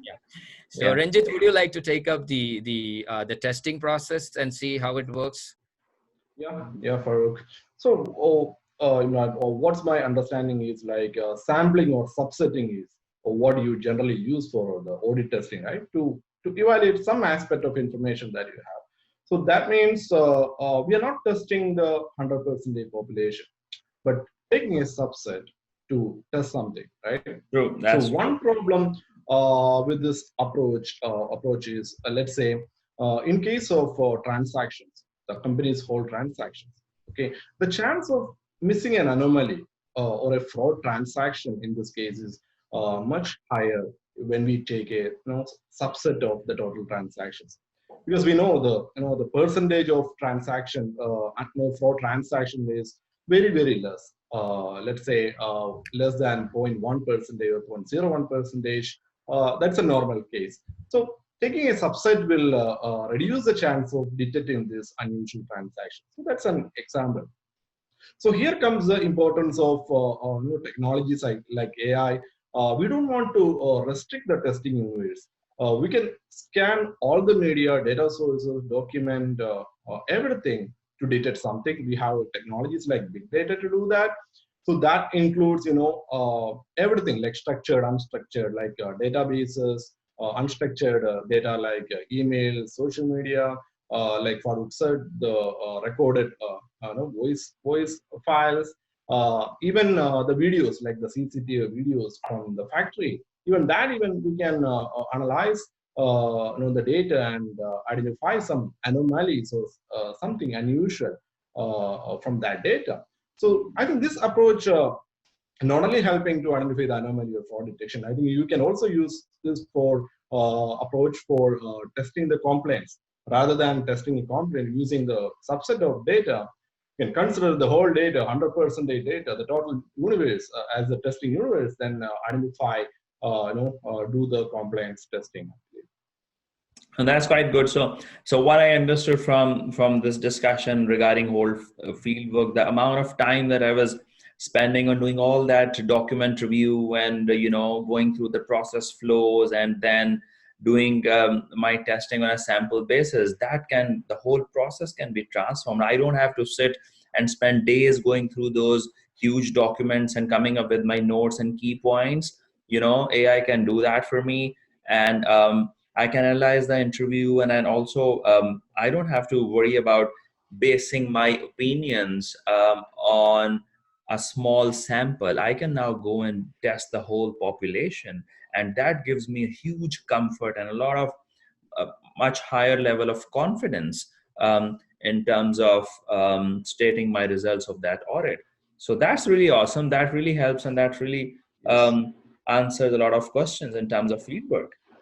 Yeah. So Yeah. Renjith, would you like to take up the testing process and see how it works? Yeah, Farooq. So, what's my understanding is like sampling or subsetting is what you generally use for the audit testing, right? To evaluate some aspect of information that you have. So that means we are not testing the 100% population, but taking a subset to test something, right? True. So That's true. one problem with this approach is, let's say, in case of transactions, the company's whole transactions. Okay, the chance of missing an anomaly or a fraud transaction in this case is much higher when we take a subset of the total transactions, because we know the percentage of transaction fraud transaction is very less. Let's say less than 0.1% or 0.01%. That's a normal case. So taking a subset will reduce the chance of detecting this unusual transaction. So that's an example. So here comes the importance of technologies like AI. We don't want to restrict the testing universe. We can scan all the media, data sources, document everything to detect something. We have technologies like big data to do that. So that includes, everything like structured, unstructured, like databases, unstructured data like email, social media, like Farooq said, the recorded voice files, even the videos like the CCTV videos from the factory. Even that, even we can analyze the data and identify some anomalies or something unusual from that data. So I think this approach not only helping to identify the anomaly or fraud detection, I think you can also use this for approach for testing the complaints. Rather than testing a complaint using the subset of data, you can consider the whole data, 100% data, the total universe as the testing universe, then identify, do the complaints testing. And that's quite good. So what I understood from this discussion regarding whole field work, the amount of time that I was spending on doing all that document review and going through the process flows and then doing my testing on a sample basis, the whole process can be transformed. I don't have to sit and spend days going through those huge documents and coming up with my notes and key points. AI can do that for me, and I can analyze the interview, and then also I don't have to worry about basing my opinions on a small sample. I can now go and test the whole population, and that gives me a huge comfort and a lot of much higher level of confidence in terms of stating my results of that audit. So that's really awesome. That really helps, and that really answers a lot of questions in terms of fieldwork.